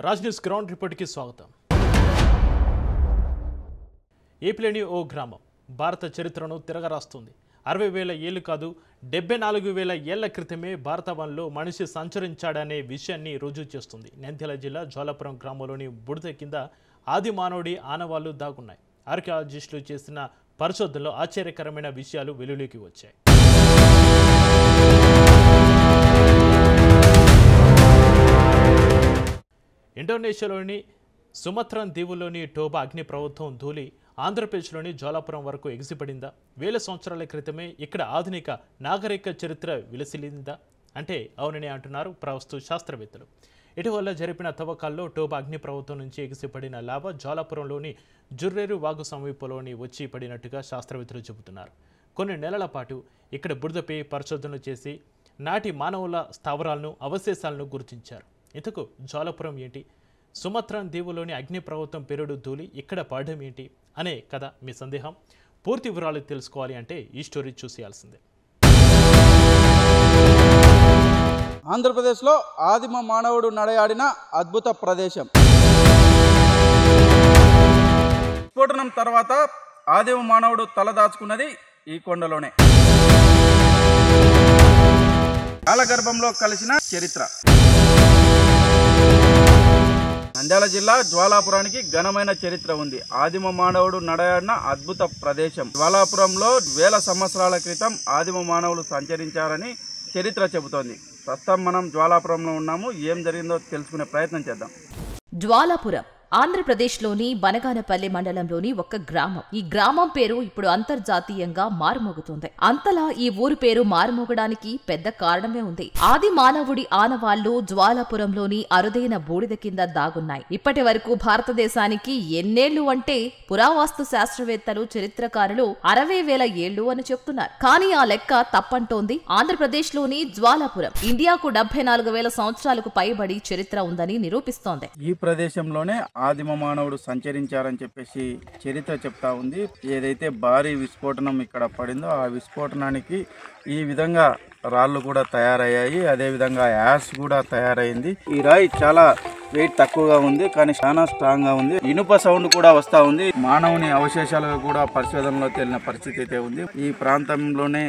Raj news ground రిపోర్ట్కి స్వాగతం. ఏపీలోని ఓ గ్రామం భారత చరిత్రను తిరగరాస్తుంది. 60,000 ఏళ్లు కాదు, 74,000 ఏళ్ల క్రితమే భారతవనంలో మనిషి సంచరించాడనే విషయాన్ని రుజువు చేస్తుంది. నంద్యాల జిల్లా జ్వాలాపురం గ్రామంలోని బుడద కింద ఆది మానవుడి ఆనవాళ్లు దాగున్నాయి. ఆర్కియాలజిస్టులు చేసిన పరిశోధనలో ఆశ్చర్యకరమైన విషయాలు వెలుగులోకి వచ్చాయి. ఇండోనేషియాలోని సుమత్రన్ దీవుల్లోని టోబా అగ్ని పర్వతం ధూళి ఆంధ్రప్రదేశ్లోని జ్వాలాపురం వరకు ఎగిసిపడిందా? 1000 సంవత్సరాల క్రితమే ఇక్కడ ఆధునిక నాగరిక చరిత్ర విలసిల్లిందా అంటే అవునని అంటున్నారు ప్రవస్తు శాస్త్రవేత్తలు. ఇటీవల జరిపిన తవ్వకాల్లో టోబా అగ్ని పర్వతం నుంచి ఎగిసిపడిన లావా జ్వాలాపురంలోని జుర్రేరు వాగు సమీపంలోని వచ్చి పడినట్టుగా శాస్త్రవేత్తలు చెబుతున్నారు. కొన్ని నెలల పాటు ఇక్కడ బురదపై పరిశోధనలు చేసి నాటి మానవుల స్థావరాలను అవశేషాలను గుర్తించారు. ఇంతకు జ్వాలాపురం ఏంటి, సుమత్రన్ దీవులోని అగ్ని పర్వతం పెరుడు ధూళి ఇక్కడ పడడం ఏంటి అనే కదా మీ సందేహం. పూర్తి వివరాలు తెలుసుకోవాలి అంటే ఈ స్టోరీ చూసేయాల్సిందే. ఆంధ్రప్రదేశ్లో ఆదిమ మానవుడు నడయాడిన అద్భుత ప్రదేశం. విస్ఫోటనం తర్వాత ఆదిమ మానవుడు తలదాచుకున్నది ఈ కొండలోనే. కాలగర్భంలో కలిసిన చరిత్ర. నంద్యాల జిల్లా జ్వాలాపురానికి ఘనమైన చరిత్ర ఉంది. ఆదిమ మానవుడు నడయాడిన అద్భుత ప్రదేశం. జ్వాలాపురంలో 1000 సంవత్సరాల క్రితం ఆదిమ మానవులు సంచరించారని చరిత్ర చెబుతోంది. ప్రస్తుతం మనం జ్వాలాపురంలో ఉన్నాము. ఏం జరిగిందో తెలుసుకునే ప్రయత్నం చేద్దాం. జ్వాలాపురం ఆంధ్రప్రదేశ్లోని బనగానపల్లి మండలంలోని ఒక గ్రామం. ఈ గ్రామం పేరు ఇప్పుడు అంతర్జాతీయంగా మారుమోగుతుంది. అంతలా ఈ ఊరు పేరు మారుమోగడానికి పెద్ద కారణమే ఉంది. ఆది మానవుడి ఆనవాళ్లు జ్వాలాపురంలోని అరుదైన బూడిద కింద దాగున్నాయి. ఇప్పటి వరకు భారతదేశానికి ఎన్నేళ్లు అంటే పురావస్తు శాస్త్రవేత్తలు, చరిత్రకారులు 60,000 ఏళ్లు అని చెప్తున్నారు. కానీ ఆ లెక్క తప్పంటోంది ఆంధ్రప్రదేశ్లోని జ్వాలాపురం. ఇండియాకు 74,000 సంవత్సరాలకు పైబడి చరిత్ర ఉందని నిరూపిస్తోంది. ఈ ప్రదేశంలోనే ఆదిమ మానవుడు సంచరించారని చెప్పేసి చరిత్ర చెప్తా ఉంది. ఏదైతే భారీ విస్ఫోటనం ఇక్కడ పడిందో ఆ విస్ఫోటనానికి ఈ విధంగా రాళ్ళు కూడా తయారయ్యాయి. అదేవిధంగా యాష్ కూడా తయారైంది. ఈ రాయి చాలా వెయిట్ తక్కువగా ఉంది, కానీ చాలా స్ట్రాంగ్ గా ఉంది. ఇనుప సౌండ్ కూడా వస్తా ఉంది. మానవుని అవశేషాలుగా కూడా పరిశోధనలో తేలిన పరిస్థితి అయితే ఉంది. ఈ ప్రాంతంలోనే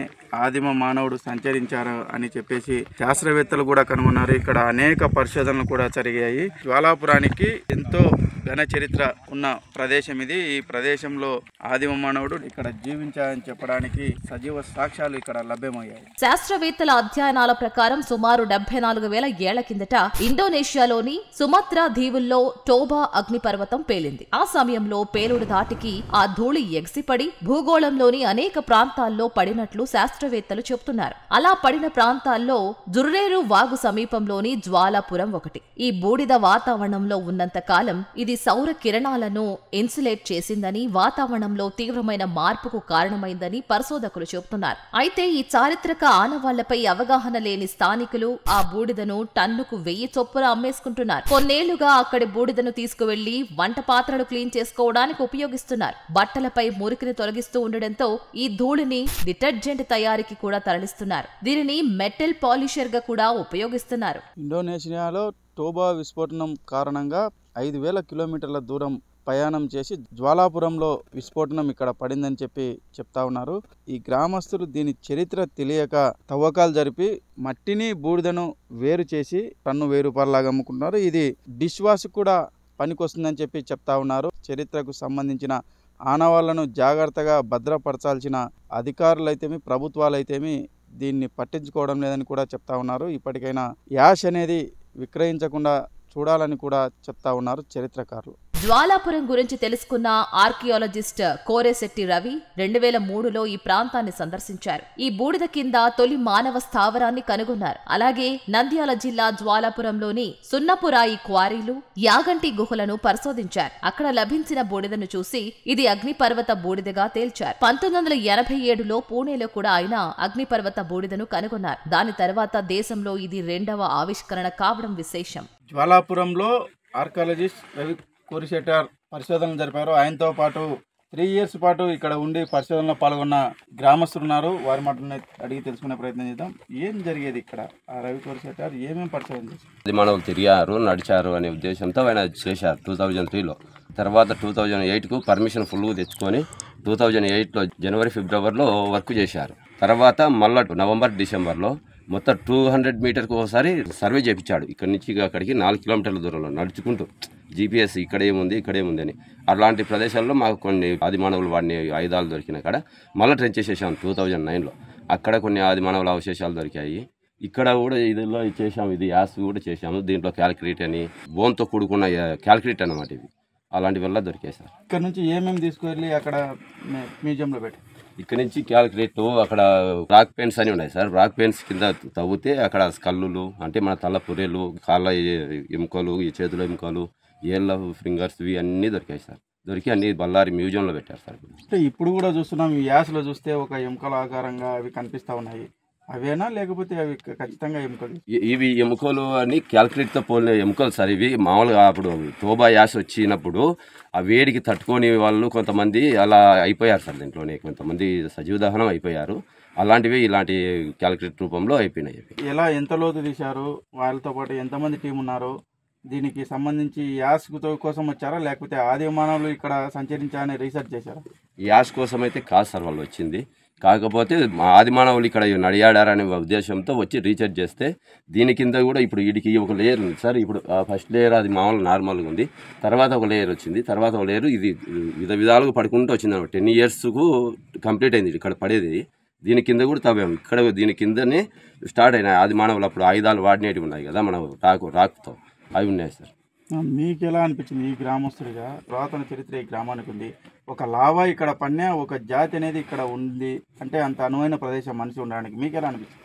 ఆదిమ మానవుడు సంచరించారు అని చెప్పేసి శాస్త్రవేత్తలు కూడా కనుగొన్నారు. ఇక్కడ అనేక పరిశోధనలు కూడా జరిగాయి. జ్వాలాపురానికి ఎంతో ఘన చరిత్ర ఉన్న ప్రదేశం ఇది. ఈ ప్రదేశంలో ఆదిమ మానవుడు ఇక్కడ జీవించారని చెప్పడానికి సజీవ సాక్ష్యాలు ఇక్కడ లభ్యమయ్యాయి. శాస్త్రవేత్తల అధ్యయనాల ప్రకారం సుమారు 74,000 ఏళ్ల కిందట ఇండోనేషియాలోని సుమత్రా దీవుల్లో టోబా అగ్నిపర్వతం పేలింది. ఆ సమయంలో పేలుడు ధాటికి ఆ ధూళి ఎగిసిపడి భూగోళంలోని అనేక ప్రాంతాల్లో పడినట్లు శాస్త్రవేత్తలు చెబుతున్నారు. అలా పడిన ప్రాంతాల్లో జుర్రేరు వాగు సమీపంలోని జ్వాలాపురం ఒకటి. ఈ బూడిద వాతావరణంలో ఉన్నంత కాలం ఇది సౌర కిరణాలను ఇన్సులేట్ చేసిందని, వాతావరణంలో తీవ్రమైన మార్పుకు కారణమైందని పరిశోధకులు చెబుతున్నారు. అయితే ఈ చారిత్రక ఆనవాళ్లపై అవగాహన లేని స్థానికులు ఆ బూడిదను టన్నుకు 1000 చొప్పున అమ్మేసుకుంటున్నారు. కొన్నేళ్లుగా అక్కడి బూడిదను తీసుకువెళ్లి వంట పాత్రలు క్లీన్ చేసుకోవడానికి ఉపయోగిస్తున్నారు. బట్టలపై మురికిని తొలగిస్తూ ఉండడంతో ఈ ధూళిని డిటర్జెంట్ తయారీకి కూడా తరలిస్తున్నారు. దీనిని మెటల్ పాలిషర్ గా కూడా ఉపయోగిస్తున్నారు. ఇండోనేషియాలో టోబా విస్ఫోటనం కారణంగా 5,000 కిలోమీటర్ల దూరం ప్రయాణం చేసి జ్వాలాపురంలో విస్ఫోటనం ఇక్కడ పడిందని చెప్పి చెప్తా ఉన్నారు. ఈ గ్రామస్తులు దీని చరిత్ర తెలియక తవ్వకాలు జరిపి మట్టిని బూడిదను వేరు చేసి టన్ను 1000 రూపాయలలాగా అమ్ముకుంటున్నారు. ఇది డిష్ వాష్ కూడా పనికొస్తుందని చెప్పి చెప్తా ఉన్నారు. చరిత్రకు సంబంధించిన ఆనవాళ్లను జాగ్రత్తగా భద్రపరచాల్సిన అధికారులైతేమి ప్రభుత్వాలైతేమి దీన్ని పట్టించుకోవడం లేదని కూడా చెప్తా ఉన్నారు. ఇప్పటికైనా యాష్ అనేది విక్రయించకుండా చూడాలని కూడా చెప్తా ఉన్నారు చరిత్రకారులు. జ్వాలాపురం గురించి తెలుసుకున్న ఆర్కియాలజిస్ట్ కోరేశెట్టి రవి 2003లో ఈ ప్రాంతాన్ని సందర్శించారు. ఈ బూడిద కింద తొలి మానవ స్థావరాన్ని కనుగొన్నారు. అలాగే నంద్యాల జిల్లా జ్వాలాపురంలోని సున్నపురాయి క్వారీలు, యాగంటి గుహలను పరిశోధించారు. అక్కడ లభించిన బూడిదను చూసి ఇది అగ్నిపర్వత బూడిదగా తేల్చారు. 1987లో పూణేలో కూడా ఆయన అగ్నిపర్వత బూడిదను కనుగొన్నారు. దాని తర్వాత దేశంలో ఇది 2వ ఆవిష్కరణ కావడం విశేషం. జ్వాలాపురంలో ఆర్కియాలజిస్ట్ రవి కోరిశెట్టార్ పరిశోధనలు జరిపారు. ఆయనతో పాటు 3 years పాటు ఇక్కడ ఉండి పరిశోధనలో పాల్గొన్న గ్రామస్తులు ఉన్నారు. వారి మాటలను అడిగి తెలుసుకునే ప్రయత్నం చేద్దాం. ఏం జరిగేది ఇక్కడ? ఆ రవి కొరిశెట్టి ఏమేమి పరిశోధన చేశారు? అది మనవులు తిరిగారు, నడిచారు అనే ఉద్దేశంతో ఆయన చేశారు 2003లో. తర్వాత 2008కు పర్మిషన్ ఫుల్గా తెచ్చుకొని 2008లో జనవరి ఫిబ్రవరిలో వర్క్ చేశారు. తర్వాత మళ్ళీ నవంబర్ డిసెంబర్లో మొత్తం 200 మీటర్కి ఒకసారి సర్వే చేయించాడు. ఇక్కడి నుంచి అక్కడికి 4 కిలోమీటర్ల దూరంలో నడుచుకుంటూ GPS ఇక్కడేముంది అని. అలాంటి ప్రదేశాల్లో మాకు కొన్ని ఆది మానవులు వాడిని ఆయుధాలు దొరికిన కాడ మళ్ళీ ట్రెంచ్ చేసేసాం 2009లో. అక్కడ కొన్ని ఆది మానవుల అవశేషాలు దొరికాయి. ఇక్కడ కూడా ఇదిలో చేసాము, ఇది యాస్ కూడా చేసాము. దీంట్లో క్యాల్కులేట్ అని బోన్తో కూడుకున్న క్యాల్కులేట్ అన్నమాట. ఇవి అలాంటి వల్ల దొరికాయి సార్. ఇక్కడ నుంచి ఏమేమి తీసుకువెళ్ళి అక్కడ మ్యూజియంలో పెట్టి ఇక్కడ నుంచి క్యాల్కులేట్ అక్కడ రాక్ పెన్స్ అని ఉన్నాయి సార్. రాక్ పెన్స్ కింద తవ్వితే అక్కడ స్కల్లులు అంటే మన తల పుర్రెలు, కాళ్ళ ఎముకలు, ఈ చేతుల ఎముకలు, ఏళ్ళ ఫింగర్స్ ఇవి అన్నీ దొరికాయి సార్. దొరికి అన్ని బళ్ళారి మ్యూజియంలో పెట్టారు సార్. అంటే ఇప్పుడు కూడా చూస్తున్నాం, ఈ యాసలో చూస్తే ఒక ఎముకల ఆకారంగా అవి కనిపిస్తూ ఉన్నాయి. అవేనా లేకపోతే అవి ఖచ్చితంగా ఎముకలు? ఇవి ఎముకలు అని క్యాల్కులేట్తో పోలిన ఎముకలు సార్. ఇవి మామూలుగా అప్పుడు తోబా యాస వచ్చినప్పుడు ఆ వేడికి తట్టుకొని వాళ్ళు కొంతమంది అలా అయిపోయారు సార్. దీంట్లోనే కొంతమంది సజీవ దహనం అయిపోయారు. అలాంటివి ఇలాంటి క్యాల్కులేట్ రూపంలో అయిపోయినాయి. ఎలా ఎంత లోతు తీశారు? వాళ్ళతో పాటు ఎంతమంది టీం ఉన్నారు? దీనికి సంబంధించి యాస్ కోసం వచ్చారా లేకపోతే ఆది మానవులు ఇక్కడ సంచరించాలని రీసెర్చ్ చేశారా? యాస్ కోసం అయితే కాదు సార్ వాళ్ళు వచ్చింది. కాకపోతే ఆది మానవులు ఇక్కడ నడియాడారనే ఉద్దేశంతో వచ్చి రీసెర్చ్ చేస్తే దీని కింద కూడా ఇప్పుడు వీడికి ఒక లేయర్ ఉంది సార్. ఇప్పుడు ఫస్ట్ లేయర్ అది మామూలు నార్మల్గా ఉంది. తర్వాత ఒక లేయర్ వచ్చింది. తర్వాత ఒక లేయర్ ఇది విధాలుగా పడుకుంటూ వచ్చింది అనమాట. 10 yearsకు కంప్లీట్ అయింది ఇక్కడ పడేది. దీని కింద కూడా తవ్వాము. ఇక్కడ దీని కిందనే స్టార్ట్ అయినాయి ఆది మానవులు. అప్పుడు ఆయుధాలు వాడినేటివి ఉన్నాయి కదా మనం రాక్తో, అవి ఉన్నాయి సార్. మీకు ఎలా అనిపించింది ఈ గ్రామస్తుడిగా? పురాతన చరిత్ర ఈ గ్రామానికి ఉంది. ఒక లావా ఇక్కడ పన్నే ఒక జాతి అనేది ఇక్కడ ఉంది అంటే అంత అనువైన ప్రదేశం మనిషి ఉండడానికి మీకు ఎలా అనిపించింది?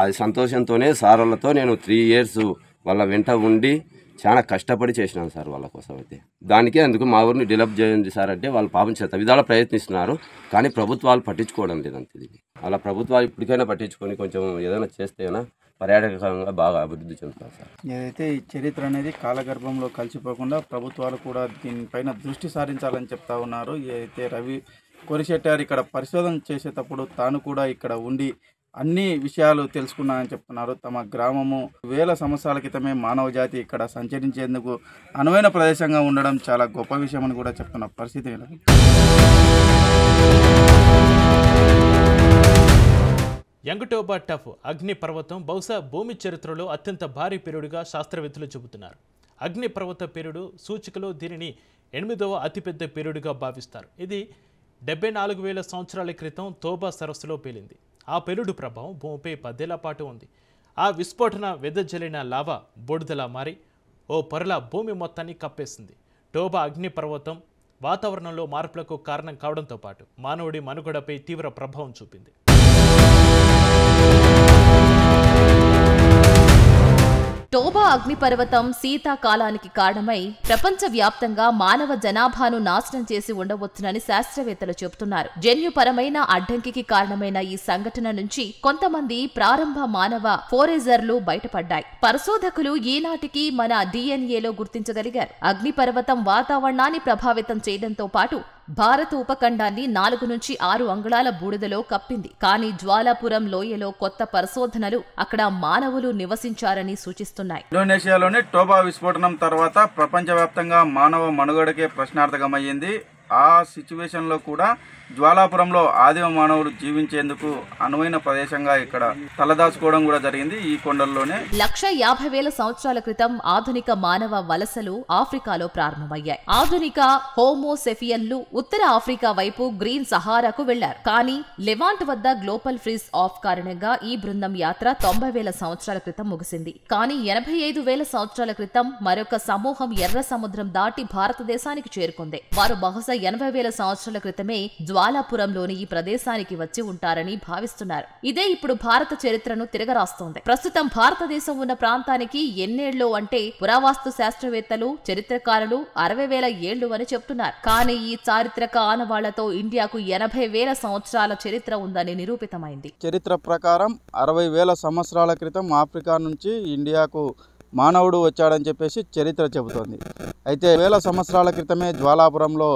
అది సంతోషంతోనే సార్ వాళ్ళతో నేను 3 years వాళ్ళ వెంట ఉండి చాలా కష్టపడి చేసినాను సార్ వాళ్ళ కోసం. అయితే దానికే అందుకు మా ఊరిని డెవలప్ చేయండి సార్ అంటే వాళ్ళు పాపం చేత విధాలు ప్రయత్నిస్తున్నారు. కానీ ప్రభుత్వాలు పట్టించుకోవడం లేదంతే. ఇది అలా ప్రభుత్వాలు ఇప్పటికైనా పట్టించుకొని కొంచెం ఏదైనా చేస్తేనా పర్యాటకంగా బాగా అభివృద్ధి చెందుతారు సార్. ఏదైతే ఈ చరిత్ర అనేది కాలగర్భంలో కలిసిపోకుండా ప్రభుత్వాలు కూడా దీనిపైన దృష్టి సారించాలని చెప్తా ఉన్నారు. ఏదైతే రవి కొరిశెట్టి ఇక్కడ పరిశోధన చేసేటప్పుడు తాను కూడా ఇక్కడ ఉండి అన్ని విషయాలు తెలుసుకున్నానని చెప్తున్నారు. తమ గ్రామము 1000 సంవత్సరాల క్రితమే మానవ జాతి ఇక్కడ సంచరించేందుకు అనువైన ప్రదేశంగా ఉండడం చాలా గొప్ప విషయం అని కూడా చెప్తున్న పరిస్థితి. యంగ్ టోబా టఫ్ అగ్ని పర్వతం బహుశా భూమి చరిత్రలో అత్యంత భారీ పీరియడ్గా శాస్త్రవేత్తలు చెబుతున్నారు. అగ్ని పర్వత పీరియడ్ సూచికలో దీనిని 8వ అతిపెద్ద పీరియడ్గా భావిస్తారు. ఇది 74,000 సంవత్సరాల క్రితం తోబా సరస్సులో పేలింది. ఆ పీరియడ్ ప్రభావం భూమిపై 10 ఏళ్ల పాటు ఉంది. ఆ విస్ఫోటన వెదజల్లిన లావా బూడిదలా మారి ఓ పొరల భూమి మొత్తాన్ని కప్పేసింది. టోబా అగ్ని పర్వతం వాతావరణంలో మార్పులకు కారణం కావడంతో పాటు మానవుడి మనుగడపై తీవ్ర ప్రభావం చూపింది. టోబా అగ్నిపర్వతం శీతాకాలానికి కారణమై ప్రపంచవ్యాప్తంగా మానవ జనాభాను నాశనం చేసి ఉండవచ్చునని శాస్త్రవేత్తలు చెబుతున్నారు. జన్యుపరమైన అడ్డంకికి కారణమైన ఈ సంఘటన నుంచి కొంతమంది ప్రారంభ మానవ ఫోరేజర్లు బయటపడ్డాయి. పరిశోధకులు ఈనాటికి మన DNAలో గుర్తించగలిగారు. అగ్నిపర్వతం వాతావరణాన్ని ప్రభావితం చేయడంతో పాటు భారత ఉపఖండాన్ని 4 నుంచి 6 అంగుళాల బూడిదలో కప్పింది. కానీ జ్వాలాపురం లోయలో కొత్త పరిశోధనలు అక్కడ మానవులు నివసించారని సూచిస్తున్నాయి. ఇండోనేషియాలోని టోబా విస్ఫోటనం తర్వాత ప్రపంచవ్యాప్తంగా మానవ మనుగడకే ప్రశ్నార్థకమయ్యింది. ఆ సిచ్యువేషన్లో కూడా జ్వాలాపురంలో ఆదిమ మానవులు జీవించేందుకు అనువైన ప్రదేశంగా ఇక్కడ తలదాచుకోవడం కూడా జరిగింది. ఈ కొండల్లోనే 150,000 సంవత్సరాల క్రితం ఆధునిక మానవ వలసలు ఆఫ్రికాలో ప్రారంభమయ్యాయి. ఆధునిక హోమోసెఫియన్లు ఉత్తర ఆఫ్రికా వైపు గ్రీన్ సహారాకు వెళ్లారు. కానీ లెవాంట్ వద్ద గ్లోబల్ ఫ్రీజ్ ఆఫ్ కారణంగా ఈ బృందం యాత్ర 90,000 సంవత్సరాల క్రితం ముగిసింది. కానీ 85,000 సంవత్సరాల క్రితం మరొక సమూహం ఎర్ర సముద్రం దాటి భారతదేశానికి చేరుకుంది. వారు బహుశా 80,000 సంవత్సరాల క్రితమే జ్వాలాపురంలోని ఈ ప్రదేశానికి వచ్చి ఉంటారని భావిస్తున్నారు. ఇదే ఇప్పుడు భారత చరిత్రను తిరగరాస్తోంది. ప్రస్తుతం భారతదేశం ఉన్న ప్రాంతానికి ఎన్నేళ్లు అంటే పురావస్తు శాస్త్రవేత్తలు, చరిత్రకారులు 60,000 ఏళ్లు అని చెప్తున్నారు. కానీ ఈ చారిత్రక ఆనవాళ్లతో ఇండియాకు 80,000 సంవత్సరాల చరిత్ర ఉందని నిరూపితమైంది. చరిత్ర ప్రకారం 60,000 సంవత్సరాల క్రితం ఆఫ్రికా నుంచి ఇండియాకు మానవుడు వచ్చాడని చెప్పేసి చరిత్ర చెబుతోంది. అయితే వేల సంవత్సరాల క్రితమే జ్వాలాపురంలో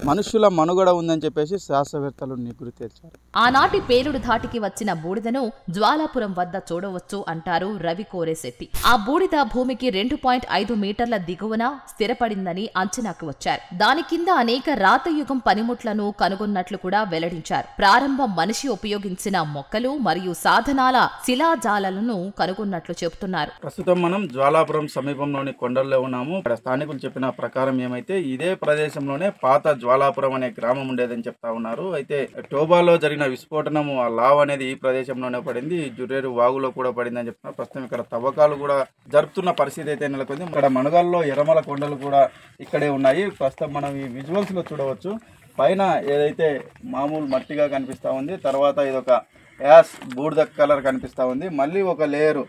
మనుష్యుల మనుగడ ఉందని చెప్పేసి శాస్త్రవేత్తలు నిగ్గురు తేల్చారు. ఆనాటి పేలుడు ధాటికి వచ్చిన బూడిదను జ్వాలాపురం వద్ద చూడవచ్చు అంటారు రవి కోరేశెట్టి. ఆ బూడిద భూమికి 2.5 మీటర్ల దిగువన స్థిరపడిందని అంచనాకు వచ్చారు. దాని కింద అనేక రాతయుగం పనిముట్లను కనుగొన్నట్లు కూడా వెల్లడించారు. ప్రారంభం మనిషి ఉపయోగించిన మొక్కలు మరియు సాధనాల శిలాజాలను కనుగొన్నట్లు చెబుతున్నారు. ప్రస్తుతం మనం జ్వాలాపురం సమీపంలోని కొండల్లో ఉన్నాము. ఇక్కడ స్థానికులు చెప్పిన ప్రకారం ఏమైతే ఇదే ప్రదేశంలోనే పాత జ్వాలాపురం అనే గ్రామం ఉండేదని చెప్తా ఉన్నారు. అయితే టోబాలో జరిగిన విస్ఫోటనము ఆ లావ్ అనేది ఈ ప్రదేశంలోనే పడింది, జురేరు వాగులో కూడా పడింది అని చెప్తున్నారు. ప్రస్తుతం ఇక్కడ తవ్వకాలు కూడా జరుపుతున్న పరిస్థితి అయితే నెలకొంది. ఇక్కడ మనుగల్లో ఎర్రమల కొండలు కూడా ఇక్కడే ఉన్నాయి. ప్రస్తుతం మనం ఈ విజువల్స్ లో చూడవచ్చు. పైన ఏదైతే మామూలు మట్టిగా కనిపిస్తా ఉంది, తర్వాత ఇదొక యాష్ బూడిద కలర్ కనిపిస్తా ఉంది, మళ్ళీ ఒక లేయరు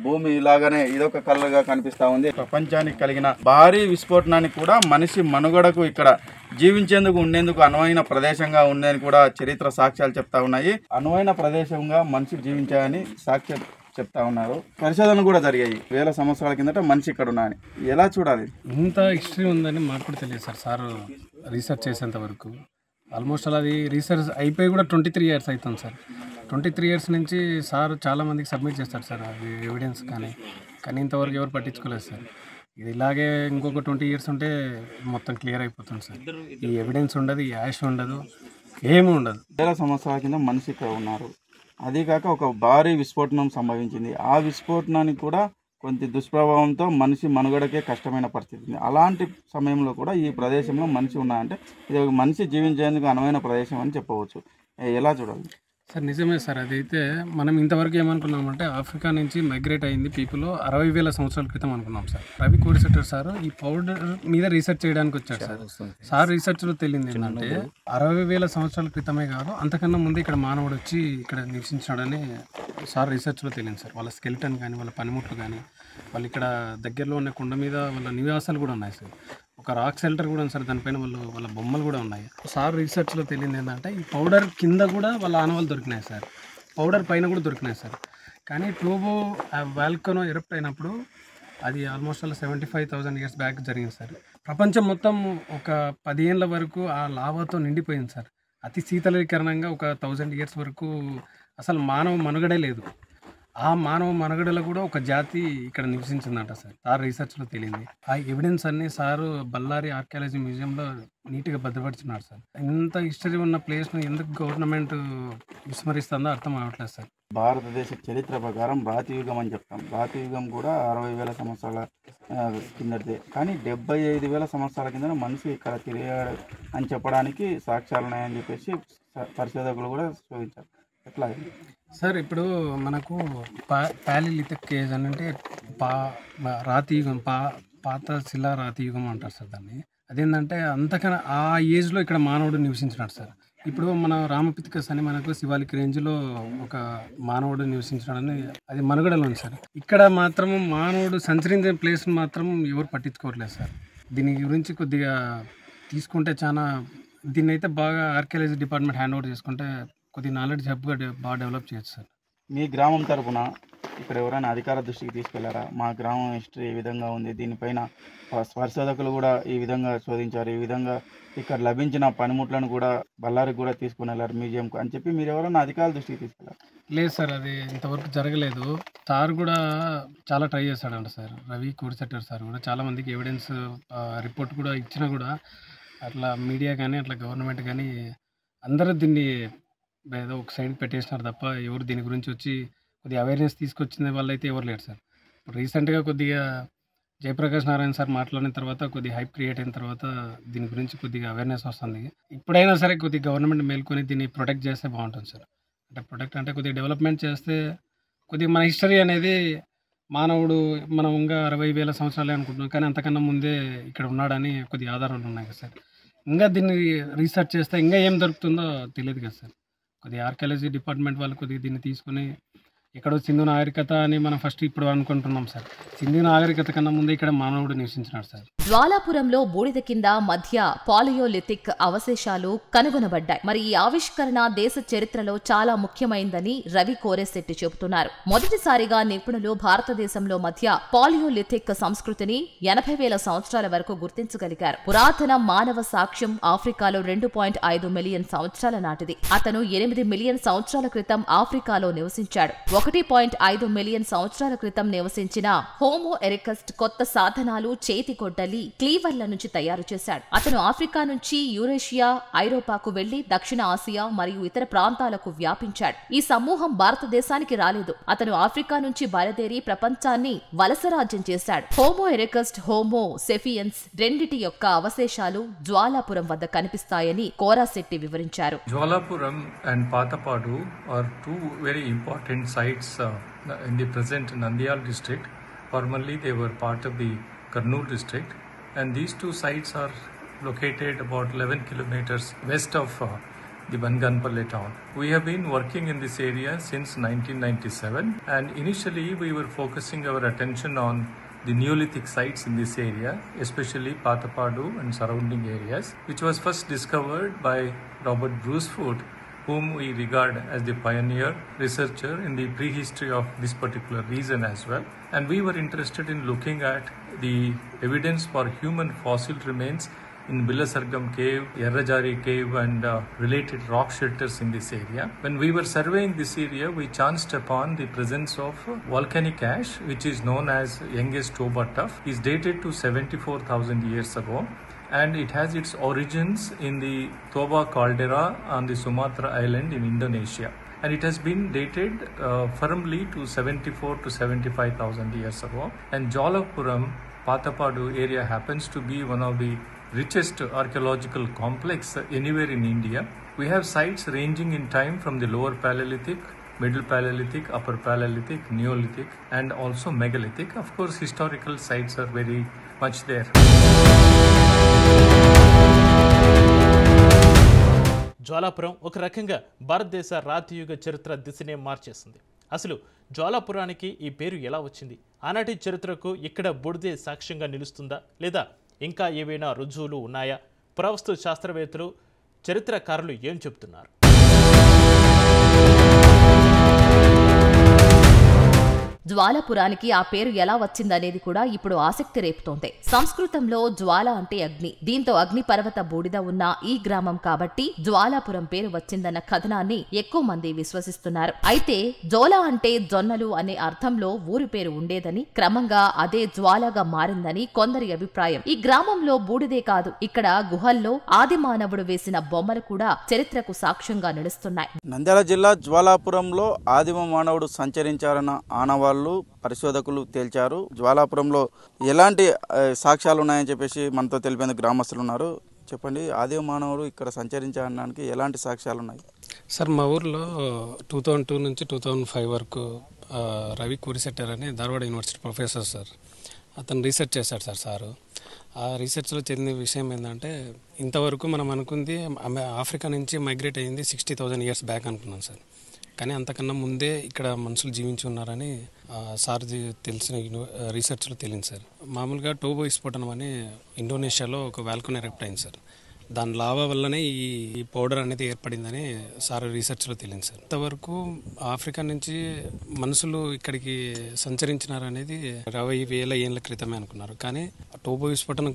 భూమి ఇలాగనే ఇదొక కలర్ గా కనిపిస్తా ఉంది. ప్రపంచానికి కలిగిన భారీ విస్ఫోటనానికి కూడా మనిషి మనుగడకు ఇక్కడ జీవించేందుకు ఉండేందుకు అనువైన ప్రదేశంగా ఉందని కూడా చరిత్ర సాక్ష్యాలు చెప్తా ఉన్నాయి. అనువైన ప్రదేశంగా మనిషి జీవించాయని సాక్ష్యం చెప్తా ఉన్నారు. పరిశోధనలు కూడా జరిగాయి వేల సంవత్సరాల కిందట మనిషి ఇక్కడ ఉన్నాయని. ఎలా చూడాలి? ఇంత హిస్టరీ ఉందని మాకు కూడా తెలియదు సార్ రీసెర్చ్ చేసేంత వరకు. ఆల్మోస్ట్ అలా అది రీసెర్చ్ అయిపోయి కూడా 23 years అవుతుంది సార్. 23 years నుంచి సార్ చాలామందికి సబ్మిట్ చేస్తారు సార్ అది ఎవిడెన్స్ కానీ ఇంతవరకు ఎవరు పట్టించుకోలేదు సార్. ఇది ఇలాగే ఇంకొక 20 years ఉంటే మొత్తం క్లియర్ అయిపోతుంది సార్. ఈ ఎవిడెన్స్ ఉండదు, ఈ యాష్ ఉండదు, ఏమీ ఉండదు. వేల సంవత్సరాల కింద మనిషి ఇక్కడ ఉన్నారు. అదీకాక ఒక భారీ విస్ఫోటనం సంభవించింది. ఆ విస్ఫోటనానికి కూడా కొంత దుష్ప్రభావంతో మనిషి మనుగడకే కష్టమైన పరిస్థితి ఉంది. అలాంటి సమయంలో కూడా ఈ ప్రదేశంలో మనిషి ఉన్నాయంటే ఇది ఒక మనిషి జీవించేందుకు అనువైన ప్రదేశం అని చెప్పవచ్చు. ఎలా చూడాలి సార్? నిజమే సార్. అదైతే మనం ఇంతవరకు ఏమనుకున్నామంటే ఆఫ్రికా నుంచి మైగ్రేట్ అయింది పీపుల్ 60,000 సంవత్సరాల క్రితం అనుకున్నాం సార్. రవి కోరిశెట్టి సార్ ఈ పౌడర్ మీద రీసెర్చ్ చేయడానికి వచ్చారు సార్. సార్ రీసెర్చ్లో తెలియదు ఏంటంటే 60,000 సంవత్సరాల క్రితమే కాదు, అంతకన్నా ముందు ఇక్కడ మానవుడు వచ్చి ఇక్కడ నివసించాడని సార్ రీసెర్చ్లో తెలియదు సార్. వాళ్ళ స్కెలిటన్ కానీ వాళ్ళ పనిముట్లు కానీ వాళ్ళు ఇక్కడ దగ్గరలో ఉన్న కొండ మీద వాళ్ళ నివాసాలు కూడా ఉన్నాయి సార్. ఒక రాక్ షెల్టర్ కూడా ఉంది సార్, దానిపైన వాళ్ళ బొమ్మలు కూడా ఉన్నాయి. సార్ రీసెర్చ్లో తెలియదు ఏంటంటే ఈ పౌడర్ కింద కూడా వాళ్ళ ఆనవాళ్ళు దొరికినాయి సార్, పౌడర్ పైన కూడా దొరికినాయి సార్. కానీ టోబో వాల్కనో ఎరప్ట్ అయినప్పుడు అది ఆల్మోస్ట్ 75,000 years బ్యాక్ జరిగింది సార్. ప్రపంచం మొత్తం ఒక 10 ఏళ్ళ వరకు ఆ లావాతో నిండిపోయింది సార్. అతి శీతలీకరణంగా ఒక 1000 years వరకు అసలు మానవ మనుగడే లేదు. ఆ మానవ మనుగడలో కూడా ఒక జాతి ఇక్కడ నివసించిందంట సార్. సార్ రీసెర్చ్లో తెలియంది. ఆ ఎవిడెన్స్ అన్ని సారు బళ్ళారి ఆర్కియాలజీ మ్యూజియంలో నీట్గా భద్రపరుచున్నారు సార్. ఇంత హిస్టరీ ఉన్న ప్లేస్ను ఎందుకు గవర్నమెంట్ విస్మరిస్తుందో అర్థం అవ్వట్లేదు సార్. భారతదేశ చరిత్ర ప్రకారం రాతి యుగం అని చెప్తాం. రాతి యుగం కూడా 60,000 సంవత్సరాల కిందటిదే. కానీ 75,000 సంవత్సరాల కింద మనిషి ఇక్కడ తిరిగాడు అని చెప్పడానికి సాక్ష్యాలు ఉన్నాయని చెప్పేసి పరిశోధకులు కూడా శోధించారు. ఎట్లా సార్? ఇప్పుడు మనకు పాలిలిథిక్ ఏజ్ అని అంటే రాతి యుగం, పాత శిలా రాతి యుగం అంటారు సార్ దాన్ని. అదేంటంటే అంతకన్నా ఆ ఏజ్లో ఇక్కడ మానవుడు నివసించినాడు సార్. ఇప్పుడు మన రామపితికస్ అని మనకు శివాలిక్ రేంజ్లో ఒక మానవుడు నివసించడాన్ని అది మనుగడలో ఉంది సార్. ఇక్కడ మాత్రం మానవుడు సంచరించిన ప్లేస్ మాత్రం ఎవరు పట్టించుకోవట్లేదు సార్. దీని గురించి కొద్దిగా తీసుకుంటే చాలా దీన్ని అయితే బాగా ఆర్కియాలజీ డిపార్ట్మెంట్ హ్యాండ్ ఓవర్ చేసుకుంటే కొద్ది నాలెడ్జ్ హబ్గా బాగా డెవలప్ చేయొచ్చు సార్. మీ గ్రామం తరపున ఇక్కడ ఎవరైనా అధికార దృష్టికి తీసుకెళ్లారా? మా గ్రామం హిస్టరీ ఏ విధంగా ఉంది, దీనిపైన పరిశోధకులు కూడా ఈ విధంగా శోధించారు, ఈ విధంగా ఇక్కడ లభించిన పనిముట్లను కూడా బళ్ళారికి కూడా తీసుకుని వెళ్ళారు మ్యూజియంకు అని చెప్పి మీరు ఎవరైనా అధికారుల దృష్టికి తీసుకెళ్లారు? లేదు సార్, అది ఇంతవరకు జరగలేదు. సార్ కూడా చాలా ట్రై చేశాడంట సార్. రవి కోరిశెట్టి సార్ కూడా చాలామందికి ఎవిడెన్స్ రిపోర్ట్ కూడా ఇచ్చినా కూడా అట్లా మీడియా కానీ అట్లా గవర్నమెంట్ కానీ అందరూ దీన్ని ఏదో ఒక సైడ్ పెట్టేసినారు తప్ప ఎవరు దీని గురించి వచ్చి కొద్దిగా అవేర్నెస్ తీసుకొచ్చిన వాళ్ళైతే ఎవరు లేరు సార్. ఇప్పుడు రీసెంట్గా కొద్దిగా జయప్రకాష్ నారాయణ సార్ మాట్లాడిన తర్వాత కొద్దిగా హైప్ క్రియేట్ అయిన తర్వాత దీని గురించి కొద్దిగా అవేర్నెస్ వస్తుంది. ఇప్పుడైనా సరే కొద్దిగా గవర్నమెంట్ మేల్కొని దీన్ని ప్రొటెక్ట్ చేస్తే బాగుంటుంది సార్. అంటే ప్రొటెక్ట్ అంటే కొద్దిగా డెవలప్మెంట్ చేస్తే కొద్దిగా మన హిస్టరీ అనేది మానవుడు మనం ఇంకా 60,000 సంవత్సరాలే అనుకుంటున్నాం, కానీ అంతకన్నా ముందే ఇక్కడ ఉన్నాడని కొద్దిగా ఆధారాలు ఉన్నాయి కదా సార్. ఇంకా దీన్ని రీసెర్చ్ చేస్తే ఇంకా ఏం దొరుకుతుందో తెలియదు కదా సార్. కొద్దిగా ఆర్కియాలజీ డిపార్ట్మెంట్ వాళ్ళు కొద్దిగా దీన్ని తీసుకొని ఇక్కడ సింధు నాగరికత అని మనం ఫస్ట్ ఇప్పుడు అనుకుంటున్నాం సార్. సింధు నాగరికత కన్నా ముందే ఇక్కడ మానవుడు నివసించినాడు సార్. జ్వాలాపురంలో బూడిద కింద మధ్య పాలియోలిథిక్ అవశేషాలు కనుగొనబడ్డాయి. మరి ఈ ఆవిష్కరణ దేశ చరిత్రలో చాలా ముఖ్యమైందని రవి కోరేశెట్టి చెబుతున్నారు. మొదటిసారిగా నిపుణులు భారతదేశంలో మధ్య పాలియోలిథిక్ సంస్కృతిని 80,000 సంవత్సరాల వరకు గుర్తించగలిగారు. పురాతన మానవ సాక్ష్యం ఆఫ్రికాలో 2.5 మిలియన్ సంవత్సరాల నాటిది. అతను 8 మిలియన్ సంవత్సరాల క్రితం ఆఫ్రికాలో నివసించాడు. 1.5 మిలియన్ సంవత్సరాల క్రితం నివసించిన హోమో ఎరికస్ట్ కొత్త సాధనాలు, చేతి కొడ్డలి, క్లీవర్ల నుంచి తయారు చేశాడు. అతను ఆఫ్రికా నుంచి యూరేషియా, ఐరోపాకు వెళ్లి దక్షిణ ఆసియా మరియు ఇతర ప్రాంతాలకు వ్యాపించాడు. ఈ సమూహం భారతదేశానికి రాలేదు. అతను ఆఫ్రికా నుంచి బయలుదేరి ప్రపంచాన్ని వలసరాజ్యం చేశాడు. హోమో ఎరికస్ట్, హోమో సెఫియన్స్ రెండిటి యొక్క అవశేషాలు జ్వాలాపురం వద్ద కనిపిస్తాయని కోరాశెట్టి వివరించారు. Jwalapuram and Patapadu are two very important sites in the present Nandyal district. Formerly they were part of the Kurnool district, and these two sites are located about 11 kilometers west of the Banganpalle town. We have been working in this area since 1997, and initially we were focusing our attention on the Neolithic sites in this area, especially Patapadu and surrounding areas, which was first discovered by Robert Brucefoot, whom we regard as the pioneer researcher in the prehistory of this particular region as well. And we were interested in looking at the evidence for human fossil remains in Bilasargam cave, Yarrajari cave and related rock shelters in this area. When we were surveying this area, we chanced upon the presence of volcanic ash, which is known as youngest Toba tuff. It is dated to 74,000 years ago, and it has its origins in the Toba caldera on the Sumatra island in Indonesia. And it has been dated firmly to 74 to 75,000 years ago. And Jwalapuram, Patapadu area happens to be one of the richest archaeological complex anywhere in India. We have sites ranging in time from the lower Paleolithic, middle Paleolithic, upper Paleolithic, Neolithic and also megalithic. Of course, historical sites are very much there. Jwalapuram ఒక రకంగా భారతదేశ రాతియుగ చరిత్ర దిశనే మార్చేసింది. అసలు జ్వాలాపురానికి ఈ పేరు ఎలా వచ్చింది? ఆనాటి చరిత్రకు ఇక్కడ బూడిదే సాక్ష్యంగా నిలుస్తుందా, లేదా ఇంకా ఏవైనా రుజువులు ఉన్నాయా? పురావస్తు శాస్త్రవేత్తలు, చరిత్రకారులు ఏం చెబుతున్నారు? జ్వాలపురానికి ఆ పేరు ఎలా వచ్చిందనేది కూడా ఇప్పుడు ఆసక్తి రేపుతోంది. సంస్కృతంలో జ్వాల అంటే అగ్ని. దీంతో అగ్నిపర్వత బూడిద ఉన్న ఈ గ్రామం కాబట్టి జ్వాలాపురం పేరు వచ్చిందన్న కథనాన్ని ఎక్కువ మంది విశ్వసిస్తున్నారు. అయితే జోలా అంటే జొన్నలు అనే అర్థంలో ఊరి పేరు ఉండేదని, క్రమంగా అదే జ్వాలగా మారిందని కొందరి అభిప్రాయం. ఈ గ్రామంలో బూడిదే కాదు, ఇక్కడ గుహల్లో ఆది మానవుడు వేసిన బొమ్మలు కూడా చరిత్రకు సాక్ష్యంగా నిలుస్తున్నాయి. నంద్యాల జిల్లా జ్వాలాపురంలో ఆదిమ మానవుడు సంచరించారన్న ఆనవాళ్లు పరిశోధకులు తేల్చారు. జ్వాలాపురంలో ఎలాంటి సాక్ష్యాలు ఉన్నాయని చెప్పేసి మనతో తెలిపేందుకు గ్రామస్తులు ఉన్నారు. చెప్పండి, ఆదిమ మానవుడు ఇక్కడ సంచరించడానికి ఎలాంటి సాక్ష్యాలు ఉన్నాయి? సార్, మా ఊర్లో 2002 నుంచి 2005 వరకు రవి కోరిశెట్టర్ అని ధార్వాడ యూనివర్సిటీ ప్రొఫెసర్ సార్, అతను రీసెర్చ్ చేశాడు సారు. ఆ రీసెర్చ్లో చెందిన విషయం ఏంటంటే, ఇంతవరకు మనం అనుకుంది ఆఫ్రికా నుంచి మైగ్రేట్ అయ్యింది 60,000 ఇయర్స్ బ్యాక్ అనుకున్నాం సార్. కానీ అంతకన్నా ముందే ఇక్కడ మనుషులు జీవించి ఉన్నారని సార్ది తెలిసిన రీసెర్చ్లో తెలియదు సార్. మామూలుగా టోబో విస్ఫోటనం అని ఇండోనేషియాలో ఒక వాల్కన్ ఎరప్ట్ అయింది సార్. దాని లావా వల్లనే ఈ పౌడర్ అనేది ఏర్పడిందని సార్ రీసెర్చ్లో తెలియదు సార్. ఇంతవరకు ఆఫ్రికా నుంచి మనుషులు ఇక్కడికి సంచరించినారనేది 60,000 ఏళ్ళ క్రితమే అనుకున్నారు. కానీ టోబో విస్ఫోటనం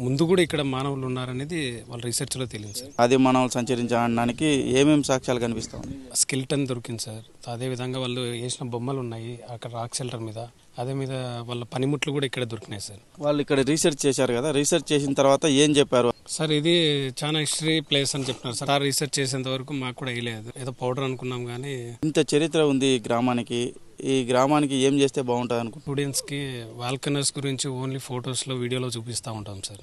ముందు కూడా ఇక్కడ మానవులు ఉన్నారనేది వాళ్ళ రీసెర్చ్లో తెలియదు సార్. ఆది మానవులు సంచరించడానికి ఏమేమి సాక్ష్యాలు కనిపిస్తాయి? స్కెల్టన్ దొరికింది సార్. అదేవిధంగా వాళ్ళు వేసిన బొమ్మలు ఉన్నాయి అక్కడ రాక్ షెల్టర్ మీద. అదే మీద వాళ్ళ పనిముట్లు కూడా ఇక్కడ దొరికినాయి సార్. వాళ్ళు ఇక్కడ రీసెర్చ్ చేశారు కదా, రీసెర్చ్ చేసిన తర్వాత ఏం చెప్పారు సార్? ఇది చాలా హిస్టరీ ప్లేస్ అని చెప్పినారు సార్. ఆ రీసెర్చ్ చేసేంత వరకు మాకు కూడా వేయలేదు, ఏదో పౌడర్ అనుకున్నాం. కానీ ఇంత చరిత్ర ఉంది ఈ గ్రామానికి, ఈ గ్రామానికి ఏం చేస్తే బాగుంటుంది అనుకుంటున్నాను? స్టూడెంట్స్కి వాల్కనర్స్ గురించి ఓన్లీ ఫొటోస్లో, వీడియోలో చూపిస్తూ ఉంటాం సార్.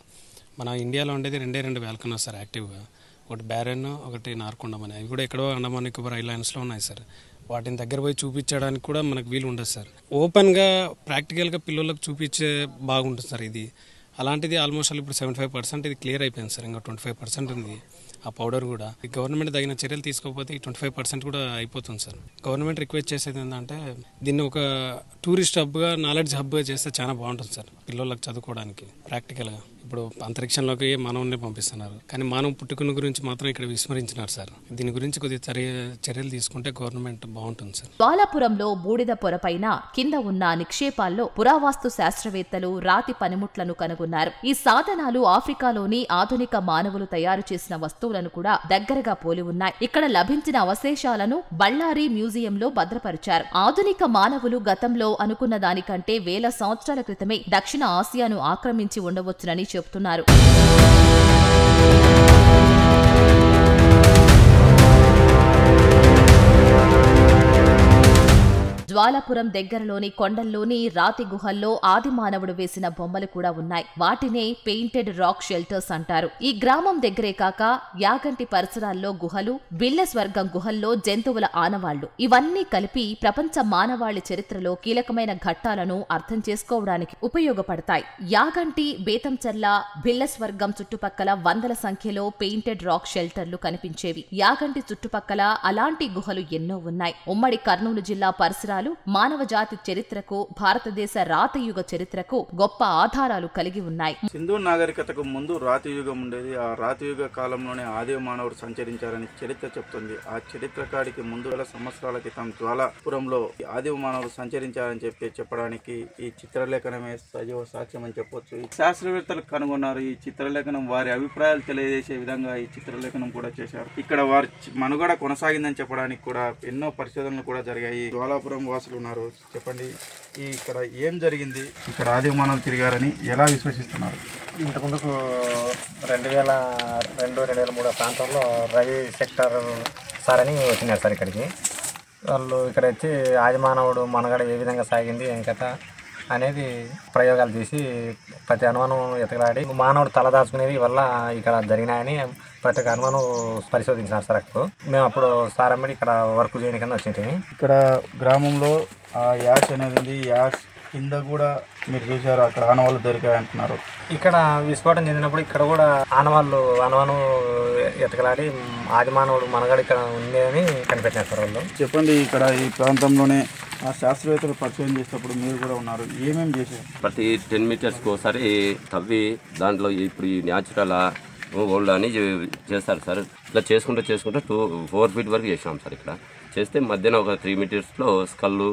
మన ఇండియాలో ఉండేది 2 వాల్కనర్స్ సార్ యాక్టివ్గా. ఒకటి బ్యారెన్, ఒకటి నార్కొండం అని. అవి కూడా ఎక్కడో అండమాన్ నికోబార్ ఐలాండ్స్లో ఉన్నాయి సార్. వాటిని దగ్గర పోయి చూపించడానికి కూడా మనకు వీలు ఉండదు సార్. ఓపెన్గా ప్రాక్టికల్గా పిల్లలకు చూపించే బాగుంటుంది సార్ ఇది. అలాంటిది ఆల్మోస్ట్ ఇప్పుడు 75% ఇది క్లియర్ అయిపోయింది సార్. ఇంకా 25% ఉంది. ఆ పౌడర్ కూడా. గవర్నమెంట్ తగిన చర్యలు తీసుకోకపోతే 25% కూడా అయిపోతుంది సార్. గవర్నమెంట్ రిక్వెస్ట్ చేసేది ఏంటంటే దీన్ని ఒక టూరిస్ట్ హబ్గా, నాలెడ్జ్ హబ్గా చేస్తే చాలా బాగుంటుంది సార్ పిల్లలకు చదువుకోవడానికి ప్రాక్టికల్గా. ఇప్పుడు అంతరిక్షంలోకి మానవుని పంపిస్తున్నారు, కానీ మానవ పుట్టుకుని గురించి మాత్రం ఇక్కడ విస్మరించినారు సార్. దీని గురించి కొద్దిగా చర్యలు తీసుకుంటే గవర్నమెంట్ బాగుంటుంది సార్. జ్వాలాపురంలో బూడిద పొరపైన కింద ఉన్న నిక్షేపాల్లో పురావస్తు శాస్త్రవేత్తలు రాతి పనిముట్లను కనుగొన్నారు. ఈ సాధనాలు ఆఫ్రికాలోని ఆధునిక మానవులు తయారు చేసిన వస్తువులను కూడా దగ్గరగా పోలి ఉన్నాయి. ఇక్కడ లభించిన అవశేషాలను బళ్ళారి మ్యూజియంలో భద్రపరిచారు. ఆధునిక మానవులు గతంలో అనుకున్న దానికంటే వేల సంవత్సరాల క్రితమే దక్షిణ ఆసియాను ఆక్రమించి ఉండవచ్చునని చెబుతున్నారు. జ్వాలాపురం దగ్గరలోని కొండల్లోని రాతి గుహల్లో ఆదిమానవుడు వేసిన బొమ్మలు కూడా ఉన్నాయి. వాటినే పెయింటెడ్ రాక్ షెల్టర్స్ అంటారు. ఈ గ్రామం దగ్గరే కాక యాగంటి పరిసరాల్లో గుహలు, బిల్లెస్వర్గం గుహల్లో జంతువుల ఆనవాళ్లు, ఇవన్నీ కలిపి ప్రపంచ మానవాళి చరిత్రలో కీలకమైన ఘట్టాలను అర్థం చేసుకోవడానికి ఉపయోగపడతాయి. యాగంటి, బేతంచెర్ల, బిల్లెస్వర్గం చుట్టుపక్కల వందల సంఖ్యలో పెయింటెడ్ రాక్ షెల్టర్లు కనిపించేవి. యాగంటి చుట్టుపక్కల అలాంటి గుహలు ఎన్నో ఉన్నాయి. ఉమ్మడి కర్నూలు జిల్లా పరిసరాలు మానవ జాతి చరిత్రకు, భారతదేశ రాతయుగ చరిత్రకు గొప్ప ఆధారాలు కలిగి ఉన్నాయి. సింధు నాగరికతకు ముందు రాతియుగం ఉండేది. ఆ రాతియుగ కాలంలోనే ఆదిమ మానవుడు సంచరించారని చరిత్ర చెప్తుంది. ఆ చరిత్ర కాడికి ముందు వేల సంవత్సరాల క్రితం జ్వాలాపురంలో ఆదిమ మానవుడు సంచరించారని చెప్పడానికి ఈ చిత్రలేఖనమే సజీవ సాక్ష్యం అని చెప్పొచ్చు. ఈ శాస్త్రవేత్తలు కనుగొన్నారు. ఈ చిత్రలేఖనం వారి అభిప్రాయాలు తెలియజేసే విధంగా ఈ చిత్రలేఖనం కూడా చేశారు. ఇక్కడ వారి మనుగడ కొనసాగిందని చెప్పడానికి కూడా ఎన్నో పరిశోధనలు కూడా జరిగాయి. జ్వాలాపురం వాసులు ఉన్నారు. చెప్పండి, ఇక్కడ ఏం జరిగింది? ఇక్కడ ఆదిమ మానవులు తిరిగారని ఎలా విశ్వసిస్తున్నారు? ఇంతకుముందుకు 2002-2003 ప్రాంతంలో రవి సెక్టర్ సార్ అని వచ్చినారు సార్ ఇక్కడికి. వాళ్ళు ఇక్కడ వచ్చి ఆదిమానవుడు మనగడ ఏ విధంగా సాగింది ఏం కథ అనేది ప్రయోగాలు చేసి ప్రతి అనుమానం ఎతకలాడి మానవుడు తలదాచుకునేది వల్ల ఇక్కడ జరిగినాయని ప్రతి ఒక్క అనుమానం పరిశోధించినారు సార్. అప్పుడు మేము అప్పుడు సార్ అమ్మడి ఇక్కడ వర్క్ చేయడానికి వచ్చింది. ఇక్కడ గ్రామంలో ఆ యాష్ అనేది ఉంది. యాష్ కింద కూడా మీరు చూసారు, అక్కడ ఆనవాళ్ళు దొరికాయి అంటున్నారు. ఇక్కడ విస్ఫోటం చెందినప్పుడు ఇక్కడ కూడా అనుమానం ఎతకలాడి ఆదిమానవుడు మనగడ ఇక్కడ ఉంది అని కనిపెట్టినారు సార్ వాళ్ళు. చెప్పండి, ఇక్కడ ఈ ప్రాంతంలోనే ఆ శాస్త్రవేత్తలు పరిచయం చేసేటప్పుడు మీరు కూడా ఉన్నారు. ఏమేమి చేశారు? ప్రతి 10 మీటర్స్కి ఒకసారి తవ్వి దాంట్లో ఇప్పుడు ఈ న్యాచురల్ ఓల్డ్ అని చేస్తారు సార్. ఇట్లా చేసుకుంటూ 4 ఫీట్ వరకు చేసినాం సార్. ఇక్కడ చేస్తే మధ్యన ఒక 3 మీటర్స్లో స్కల్లు,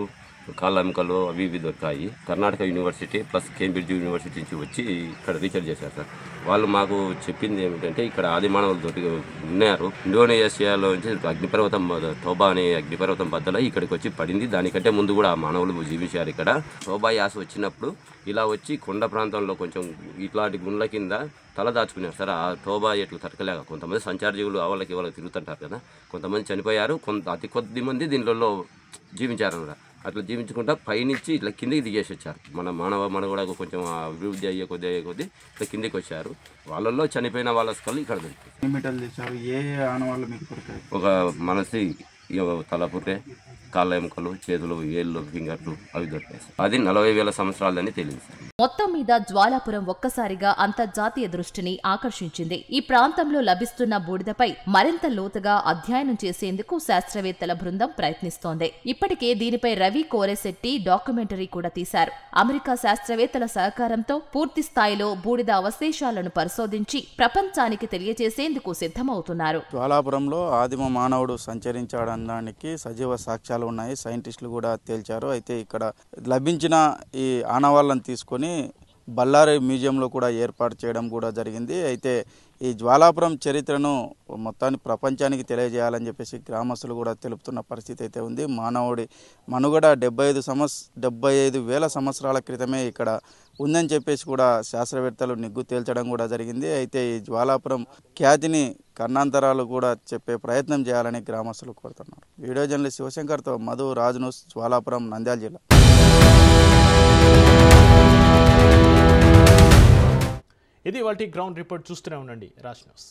కాళ్ళ ఎముకలు అవి ఇవి దొరికాయి. Karnataka university plus Cambridge university నుంచి వచ్చి ఇక్కడ రీసెర్చ్ చేశారు సార్. వాళ్ళు మాకు చెప్పింది ఏమిటంటే ఇక్కడ ఆది మానవులు ఉన్నారు. ఇండోనేషియాలో నుంచి అగ్నిపర్వతం టోబా అనే అగ్నిపర్వతం బద్దలు ఇక్కడికి వచ్చి పడింది. దానికంటే ముందు కూడా మానవులు జీవించారు ఇక్కడ. టోబా యాస వచ్చినప్పుడు ఇలా వచ్చి కొండ ప్రాంతంలో కొంచెం ఇట్లాంటి గుండ్ల కింద తల దాచుకున్నారు సార్. ఆ టోబా ఎట్లు తరకలేక కొంతమంది సంచారజీవులు వాళ్ళకి తిరుగుతుంటారు కదా, కొంతమంది చనిపోయారు, అతి కొద్ది మంది దీనిలో జీవించారన్నమాట. అట్లా జీవించుకుంటా పైనుంచి ఇట్లా కిందికి దిగేసి వచ్చారు. మన కూడా కొంచెం అభివృద్ధి అయ్యే కొద్ది ఇట్లా కిందికి వచ్చారు. వాళ్ళల్లో చనిపోయిన వాళ్ళ స్కల్ ఇక్కడ దొరికింది. ఏ ఆనవాళ్ళు మీకు దొరికాయి? ఒక మనసి తలపుట్టే, కాళ్ళ ఎముకలు, చేతులు, ఏళ్ళు, ఫింగర్లు అవి దొరికాయి. అది 40,000 సంవత్సరాలని తెలియదు సార్. మొత్తం మీద జ్వాలాపురం ఒక్కసారిగా అంతర్జాతీయ దృష్టిని ఆకర్షించింది. ఈ ప్రాంతంలో లభిస్తున్న బూడిదపై మరింత లోతుగా అధ్యయనం చేసేందుకు శాస్త్రవేత్తల బృందం ప్రయత్నిస్తోంది. ఇప్పటికే దీనిపై రవి కోరెశెట్టి డాక్యుమెంటరీ కూడా తీశారు. అమెరికా శాస్త్రవేత్తల సహకారంతో పూర్తి స్థాయిలో బూడిద అవశేషాలను పరిశోధించి ప్రపంచానికి తెలియజేసేందుకు సిద్ధమవుతున్నారు. జ్వాలాపురంలో ఆదిమ మానవుడు సంచరించాడనడానికి సజీవ సాక్ష్యాలు ఉన్నాయి. సైంటిస్టులు కూడా తేల్చారు. అయితే ఇక్కడ లభించిన ఈ ఆనవాళ్ళను తీసుకొని బళ్ళారి మ్యూజియంలో కూడా ఏర్పాటు చేయడం కూడా జరిగింది. అయితే ఈ జ్వాలాపురం చరిత్రను మొత్తాన్ని ప్రపంచానికి తెలియజేయాలని చెప్పేసి గ్రామస్తులు కూడా తెలుపుతున్న పరిస్థితి అయితే ఉంది. మానవుడి మనుగడ 75,000 సంవత్సరాల క్రితమే ఇక్కడ ఉందని చెప్పేసి కూడా శాస్త్రవేత్తలు నిగ్గు తేల్చడం కూడా జరిగింది. అయితే ఈ జ్వాలాపురం ఖ్యాతిని కర్ణాంతరాలు కూడా చెప్పే ప్రయత్నం చేయాలని గ్రామస్తులు కోరుతున్నారు. వీడియో జర్నలిస్ట్ శివశంకర్తో మధు, రాజ్ న్యూస్, జ్వాలాపురం, నంద్యాల జిల్లా. ఇది వాటి గ్రౌండ్ రిపోర్ట్. చూస్తూనే ఉండండి రాజ్ న్యూస్.